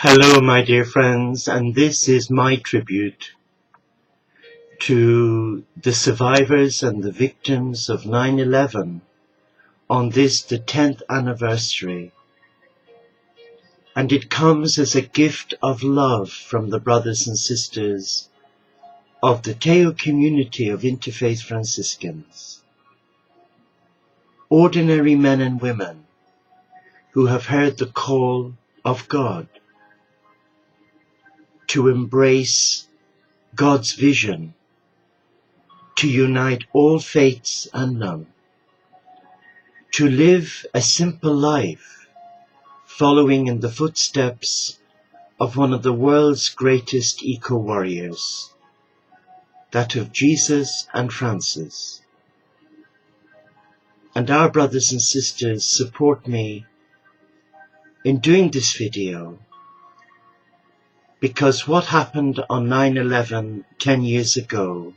Hello, my dear friends, and this is my tribute to the survivors and the victims of 9/11 on this, the 10th anniversary. And it comes as a gift of love from the brothers and sisters of the Teo community of Interfaith Franciscans. Ordinary men and women who have heard the call of God to embrace God's vision to unite all faiths and none, to live a simple life following in the footsteps of one of the world's greatest eco-warriors, that of Jesus and Francis. And our brothers and sisters support me in doing this video because what happened on 9/11 10 years ago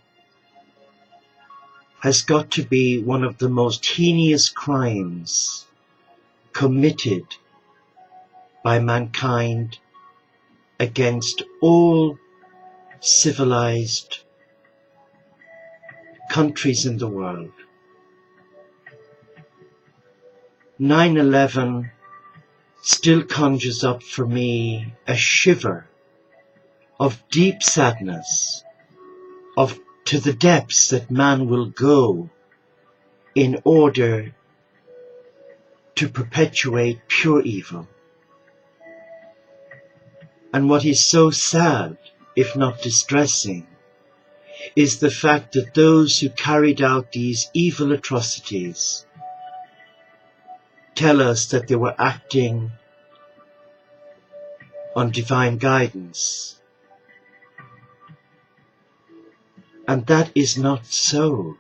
has got to be one of the most heinous crimes committed by mankind against all civilized countries in the world. 9/11 still conjures up for me a shiver of deep sadness, of to the depths that man will go in order to perpetuate pure evil. And what is so sad, if not distressing, is the fact that those who carried out these evil atrocities tell us that they were acting on divine guidance. And that is not so.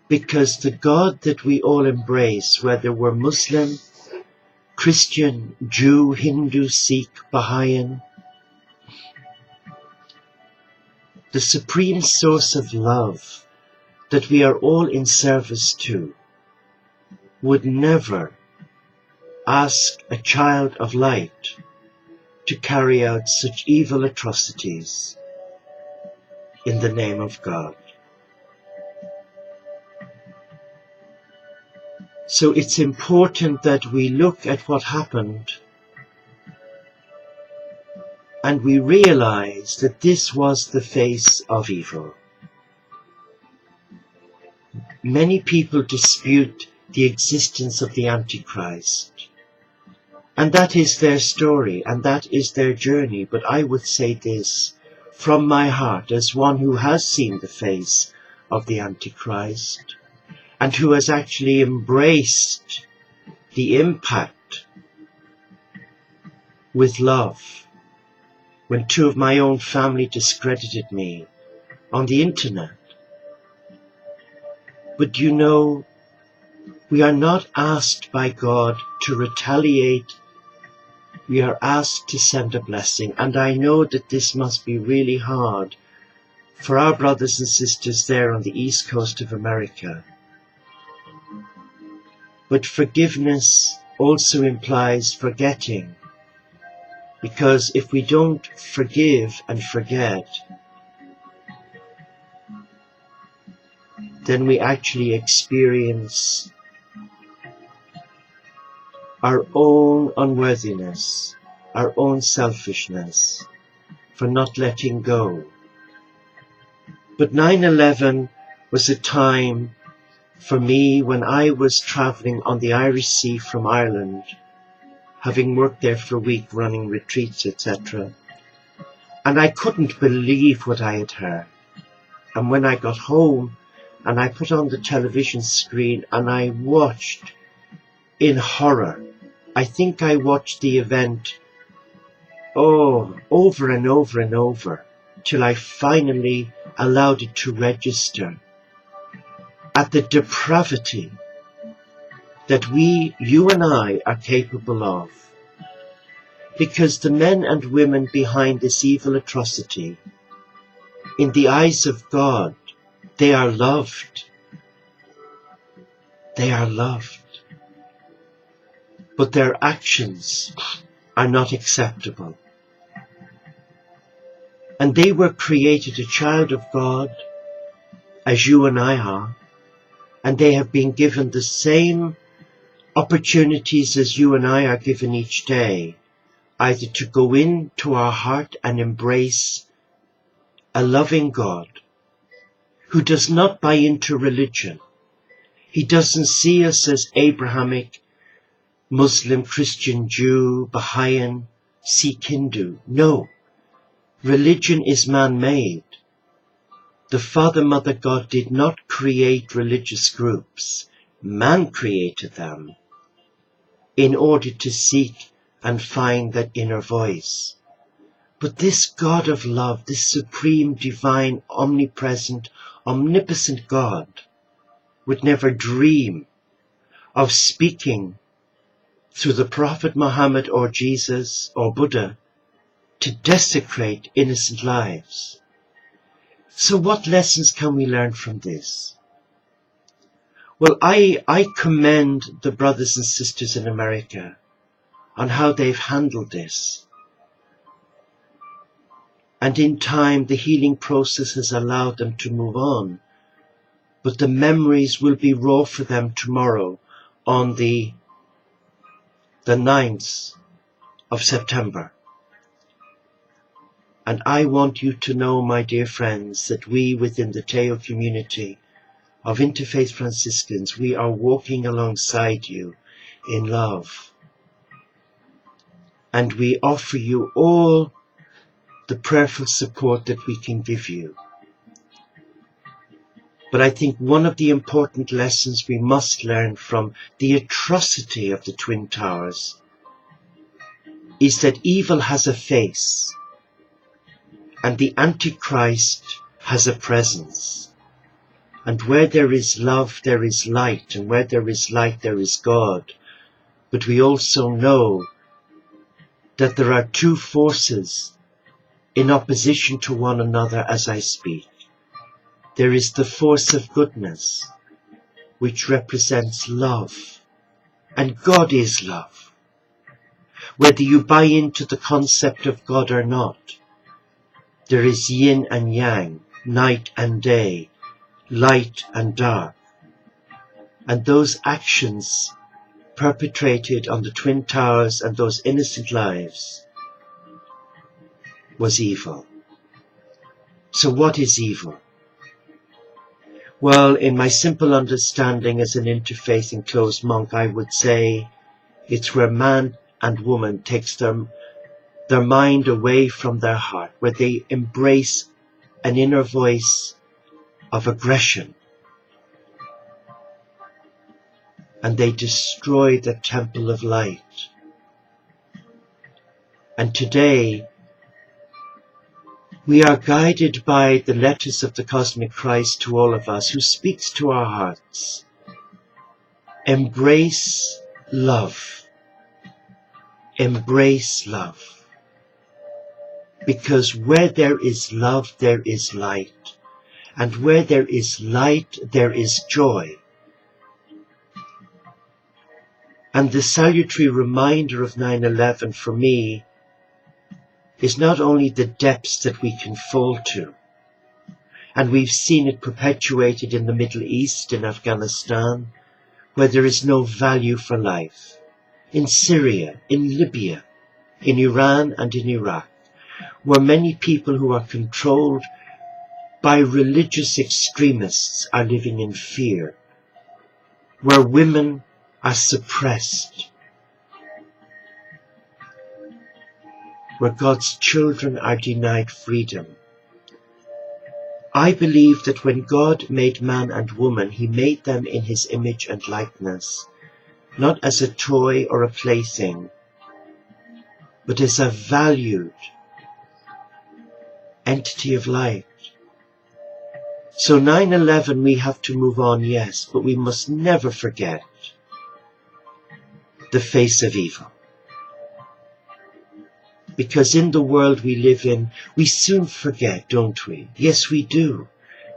Because the God that we all embrace, whether we're Muslim, Christian, Jew, Hindu, Sikh, Baha'in, the supreme source of love that we are all in service to, would never ask a child of light to carry out such evil atrocities in the name of God. So it's important that we look at what happened and we realize that this was the face of evil. Many people dispute the existence of the Antichrist, and that is their story and that is their journey. But I would say this from my heart, as one who has seen the face of the Antichrist and who has actually embraced the impact with love when two of my own family discredited me on the internet. But you know, we are not asked by God to retaliate. We are asked to send a blessing. And I know that this must be really hard for our brothers and sisters there on the east coast of America. But forgiveness also implies forgetting. Because if we don't forgive and forget, then we actually experience our own unworthiness, our own selfishness for not letting go. But 9/11 was a time for me when I was traveling on the Irish Sea from Ireland, having worked there for a week running retreats, etc. And I couldn't believe what I had heard. And when I got home and I put on the television screen and I watched in horror, I think I watched the event over and over and over till I finally allowed it to register at the depravity that you and I are capable of. Because the men and women behind this evil atrocity, in the eyes of God, they are loved. They are loved. But their actions are not acceptable. And they were created a child of God, as you and I are, and they have been given the same opportunities as you and I are given each day, either to go into our heart and embrace a loving God who does not buy into religion. He doesn't see us as Abrahamic, Muslim, Christian, Jew, Baha'in, Sikh, Hindu. No, religion is man-made. The Father, Mother, God did not create religious groups. Man created them in order to seek and find that inner voice. But this God of love, this supreme, divine, omnipresent, omnipotent God would never dream of speaking through the Prophet Muhammad or Jesus or Buddha to desecrate innocent lives. So what lessons can we learn from this? Well, I commend the brothers and sisters in America on how they've handled this. And in time, the healing process has allowed them to move on. But the memories will be raw for them tomorrow on the 9th of September. And I want you to know, my dear friends, that we within the Teo community of Interfaith Franciscans, we are walking alongside you in love. And we offer you all the prayerful support that we can give you. But I think one of the important lessons we must learn from the atrocity of the Twin Towers is that evil has a face and the Antichrist has a presence. And where there is love, there is light, and where there is light, there is God. But we also know that there are two forces in opposition to one another as I speak. There is the force of goodness, which represents love, and God is love. Whether you buy into the concept of God or not, there is yin and yang, night and day, light and dark. And those actions perpetrated on the Twin Towers and those innocent lives was evil. So what is evil? Well, in my simple understanding as an interfaith enclosed monk, I would say it's where man and woman takes their mind away from their heart, where they embrace an inner voice of aggression, and they destroy the temple of light. And today, we are guided by the letters of the Cosmic Christ to all of us, who speaks to our hearts. Embrace love. Embrace love. Because where there is love, there is light. And where there is light, there is joy. And the salutary reminder of 9/11 for me is not only the depths that we can fall to, and we've seen it perpetuated in the Middle East, in Afghanistan, where there is no value for life, in Syria, in Libya, in Iran and in Iraq, where many people who are controlled by religious extremists are living in fear, where women are suppressed, where God's children are denied freedom. I believe that when God made man and woman, he made them in his image and likeness, not as a toy or a plaything, but as a valued entity of light. So 9/11, we have to move on, yes, but we must never forget the face of evil. Because in the world we live in, we soon forget, don't we? Yes, we do.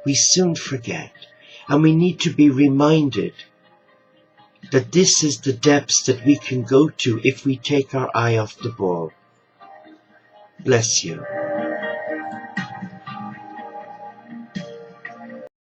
We soon forget. And we need to be reminded that this is the depths that we can go to if we take our eye off the ball. Bless you.